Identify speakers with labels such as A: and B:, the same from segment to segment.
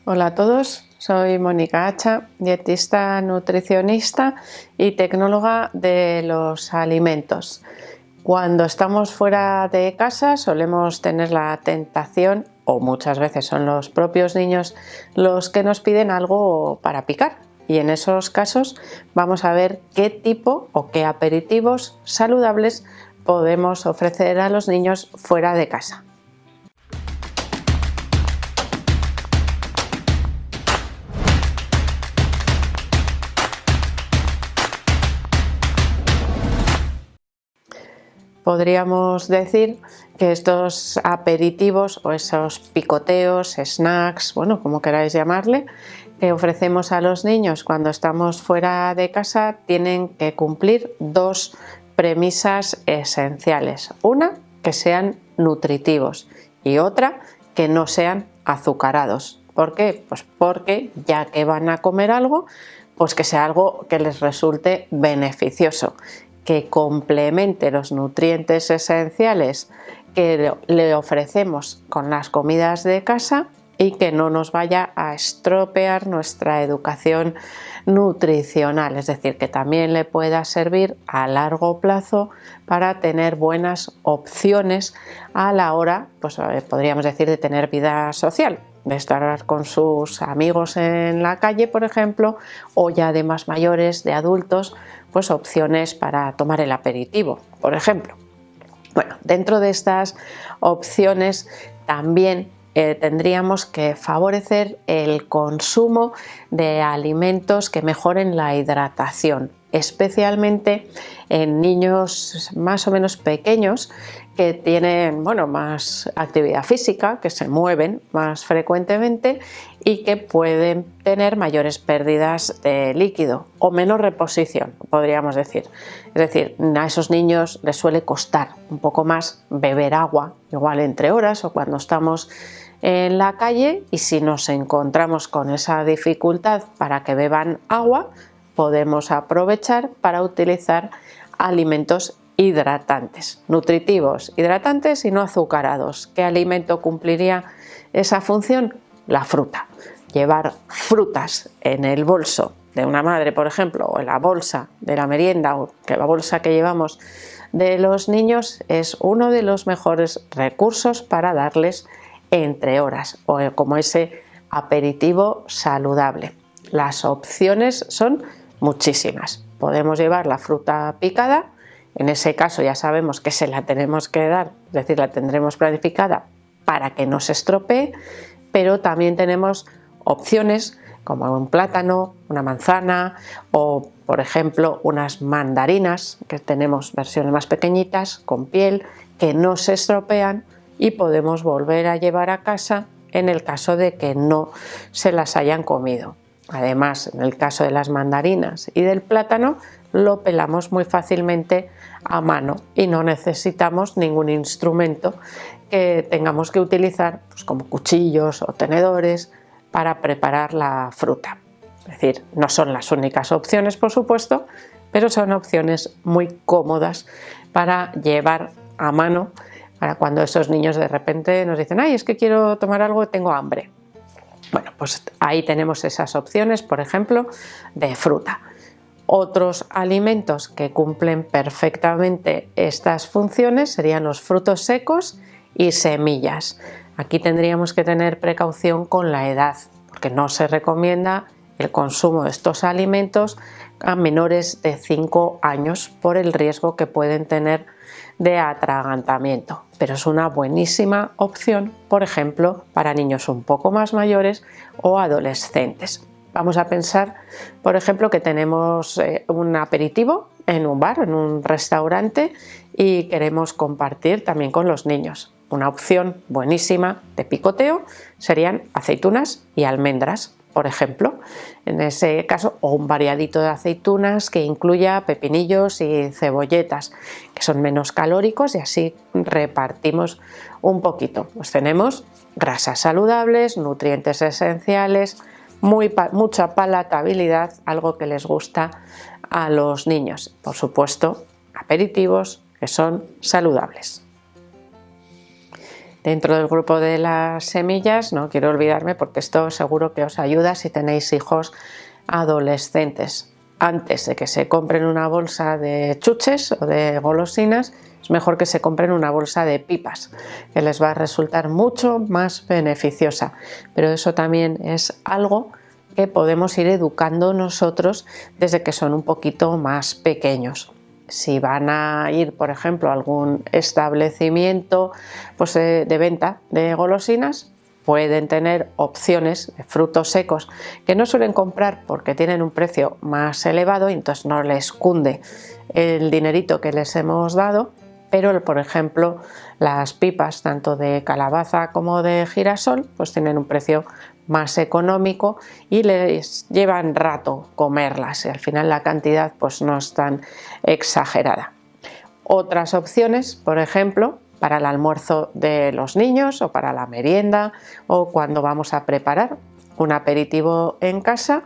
A: Hola a todos, soy Mónica Hacha, dietista, nutricionista y tecnóloga de los alimentos. Cuando estamos fuera de casa solemos tener la tentación, o muchas veces son los propios niños los que nos piden algo para picar. Y en esos casos vamos a ver qué tipo o qué aperitivos saludables podemos ofrecer a los niños fuera de casa. Podríamos decir que estos aperitivos o esos picoteos, snacks, bueno, como queráis llamarle, que ofrecemos a los niños cuando estamos fuera de casa tienen que cumplir dos premisas esenciales. Una, que sean nutritivos y otra, que no sean azucarados. ¿Por qué? Pues porque ya que van a comer algo, pues que sea algo que les resulte beneficioso, que complemente los nutrientes esenciales que le ofrecemos con las comidas de casa y que no nos vaya a estropear nuestra educación nutricional, es decir, que también le pueda servir a largo plazo para tener buenas opciones a la hora, pues podríamos decir, de tener vida social, de estar con sus amigos en la calle, por ejemplo, o ya de más mayores, de adultos, pues opciones para tomar el aperitivo, por ejemplo. Bueno, dentro de estas opciones también tendríamos que favorecer el consumo de alimentos que mejoren la hidratación, especialmente en niños más o menos pequeños que tienen más actividad física, que se mueven más frecuentemente y que pueden tener mayores pérdidas de líquido o menos reposición, podríamos decir. Es decir, a esos niños les suele costar un poco más beber agua, igual entre horas o cuando estamos en la calle, y si nos encontramos con esa dificultad para que beban agua, podemos aprovechar para utilizar alimentos hidratantes, nutritivos, hidratantes y no azucarados. ¿Qué alimento cumpliría esa función? La fruta. Llevar frutas en el bolso de una madre, por ejemplo, o en la bolsa de la merienda, o que la bolsa que llevamos de los niños, es uno de los mejores recursos para darles entre horas, o como ese aperitivo saludable. Las opciones son muchísimas. Podemos llevar la fruta picada, en ese caso ya sabemos que se la tenemos que dar, es decir, la tendremos planificada para que no se estropee, pero también tenemos opciones como un plátano, una manzana o, por ejemplo, unas mandarinas, que tenemos versiones más pequeñitas con piel que no se estropean y podemos volver a llevar a casa en el caso de que no se las hayan comido. Además, en el caso de las mandarinas y del plátano, lo pelamos muy fácilmente a mano y no necesitamos ningún instrumento que tengamos que utilizar, pues como cuchillos o tenedores, para preparar la fruta. Es decir, no son las únicas opciones, por supuesto, pero son opciones muy cómodas para llevar a mano para cuando esos niños de repente nos dicen: ¡ay, es que quiero tomar algo, tengo hambre! Bueno, pues ahí tenemos esas opciones, por ejemplo, de fruta. Otros alimentos que cumplen perfectamente estas funciones serían los frutos secos y semillas. Aquí tendríamos que tener precaución con la edad, porque no se recomienda el consumo de estos alimentos a menores de 5 años por el riesgo que pueden tener de atragantamiento, pero es una buenísima opción, por ejemplo, para niños un poco más mayores o adolescentes. Vamos a pensar, por ejemplo, que tenemos un aperitivo en un bar, en un restaurante, y queremos compartir también con los niños. Una opción buenísima de picoteo serían aceitunas y almendras, por ejemplo, en ese caso, o un variadito de aceitunas que incluya pepinillos y cebolletas, que son menos calóricos, y así repartimos un poquito. Pues tenemos grasas saludables, nutrientes esenciales, mucha palatabilidad, algo que les gusta a los niños. Por supuesto, aperitivos que son saludables. Dentro del grupo de las semillas, no quiero olvidarme, porque esto seguro que os ayuda si tenéis hijos adolescentes. Antes de que se compren una bolsa de chuches o de golosinas, es mejor que se compren una bolsa de pipas, que les va a resultar mucho más beneficiosa. Pero eso también es algo que podemos ir educando nosotros desde que son un poquito más pequeños. Si van a ir, por ejemplo, a algún establecimiento pues, de venta de golosinas, pueden tener opciones de frutos secos que no suelen comprar porque tienen un precio más elevado y entonces no les cunde el dinerito que les hemos dado, pero por ejemplo las pipas tanto de calabaza como de girasol pues tienen un precio más económico y les llevan rato comerlas y al final la cantidad pues no es tan exagerada. Otras opciones, por ejemplo, para el almuerzo de los niños o para la merienda o cuando vamos a preparar un aperitivo en casa,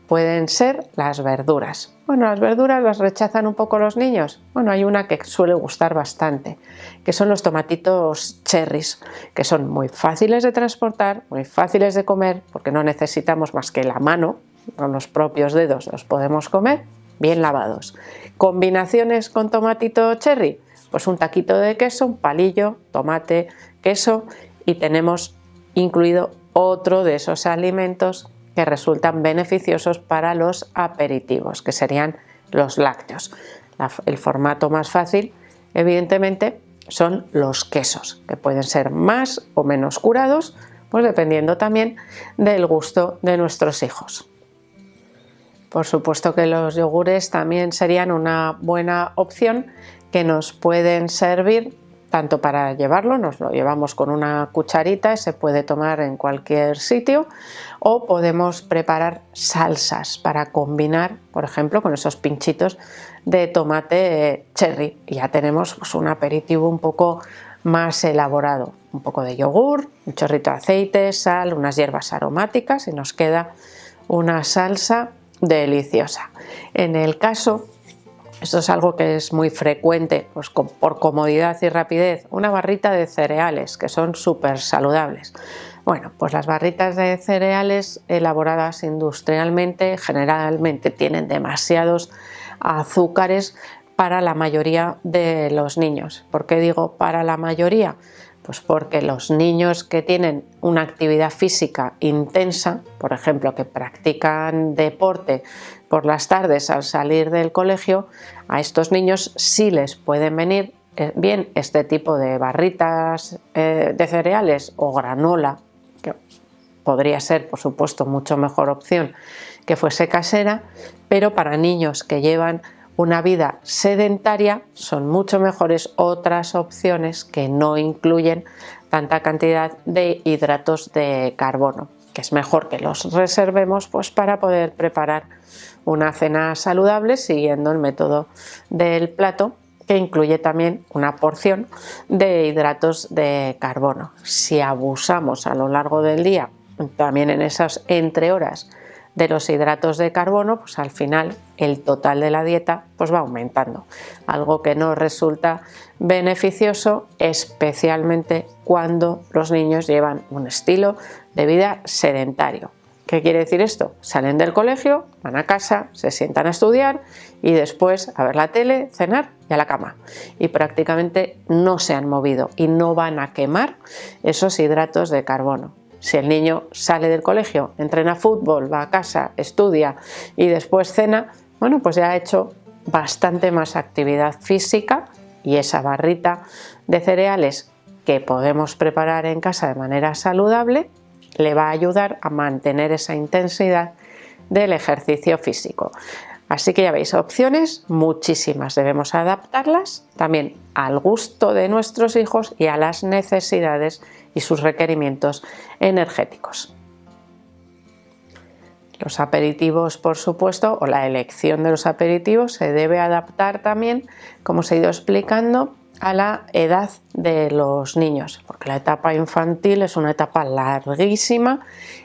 A: pueden ser las verduras. Bueno, las verduras las rechazan un poco los niños. Bueno, hay una que suele gustar bastante, que son los tomatitos cherries, que son muy fáciles de transportar, muy fáciles de comer, porque no necesitamos más que la mano, con los propios dedos los podemos comer, bien lavados. Combinaciones con tomatito cherry, pues un taquito de queso, un palillo, tomate, queso y tenemos incluido otro de esos alimentos que resultan beneficiosos para los aperitivos, que serían los lácteos. El formato más fácil, evidentemente, son los quesos, que pueden ser más o menos curados, pues dependiendo también del gusto de nuestros hijos. Por supuesto que los yogures también serían una buena opción que nos pueden servir tanto para llevarlo, nos lo llevamos con una cucharita y se puede tomar en cualquier sitio, o podemos preparar salsas para combinar, por ejemplo, con esos pinchitos de tomate cherry. Y ya tenemos pues, un aperitivo un poco más elaborado. Un poco de yogur, un chorrito de aceite, sal, unas hierbas aromáticas y nos queda una salsa deliciosa. En el caso, esto es algo que es muy frecuente, pues por comodidad y rapidez, una barrita de cereales que son súper saludables. Bueno, pues las barritas de cereales elaboradas industrialmente generalmente tienen demasiados azúcares para la mayoría de los niños. ¿Por qué digo para la mayoría? Pues porque los niños que tienen una actividad física intensa, por ejemplo, que practican deporte por las tardes al salir del colegio, a estos niños sí les pueden venir bien este tipo de barritas de cereales o granola, que podría ser, por supuesto, mucho mejor opción que fuese casera, pero para niños que llevan una vida sedentaria son mucho mejores otras opciones que no incluyen tanta cantidad de hidratos de carbono, que es mejor que los reservemos pues, para poder preparar una cena saludable siguiendo el método del plato, que incluye también una porción de hidratos de carbono. Si abusamos a lo largo del día, también en esas entre horas, de los hidratos de carbono, pues al final el total de la dieta pues va aumentando, algo que no resulta beneficioso, especialmente cuando los niños llevan un estilo de vida sedentario. ¿Qué quiere decir esto? Salen del colegio, van a casa, se sientan a estudiar y después a ver la tele, cenar y a la cama. Y prácticamente no se han movido y no van a quemar esos hidratos de carbono. Si el niño sale del colegio, entrena fútbol, va a casa, estudia y después cena, bueno, pues ya ha hecho bastante más actividad física y esa barrita de cereales que podemos preparar en casa de manera saludable le va a ayudar a mantener esa intensidad del ejercicio físico. Así que ya veis, opciones muchísimas, debemos adaptarlas también al gusto de nuestros hijos y a las necesidades y sus requerimientos energéticos. Los aperitivos, por supuesto, o la elección de los aperitivos se debe adaptar también, como os he ido explicando, a la edad de los niños, porque la etapa infantil es una etapa larguísima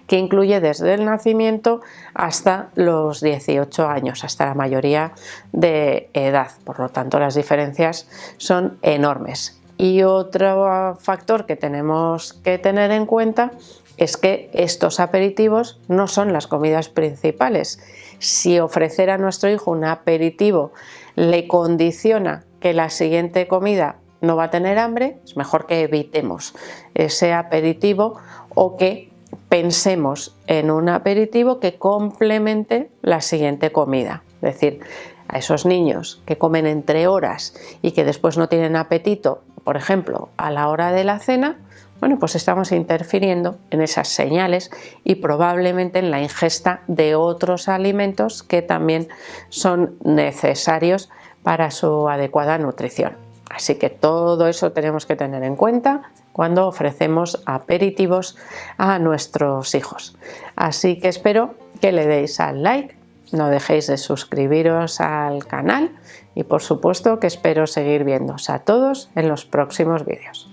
A: que incluye desde el nacimiento hasta los 18 años, hasta la mayoría de edad. Por lo tanto, las diferencias son enormes. Y otro factor que tenemos que tener en cuenta es que estos aperitivos no son las comidas principales. Si ofrecer a nuestro hijo un aperitivo le condiciona que la siguiente comida no va a tener hambre, es mejor que evitemos ese aperitivo o que pensemos en un aperitivo que complemente la siguiente comida. Es decir, a esos niños que comen entre horas y que después no tienen apetito, por ejemplo, a la hora de la cena, bueno, pues estamos interfiriendo en esas señales y probablemente en la ingesta de otros alimentos que también son necesarios para su adecuada nutrición. Así que todo eso tenemos que tener en cuenta cuando ofrecemos aperitivos a nuestros hijos. Así que espero que le deis al like, no dejéis de suscribiros al canal y por supuesto que espero seguir viéndoos a todos en los próximos vídeos.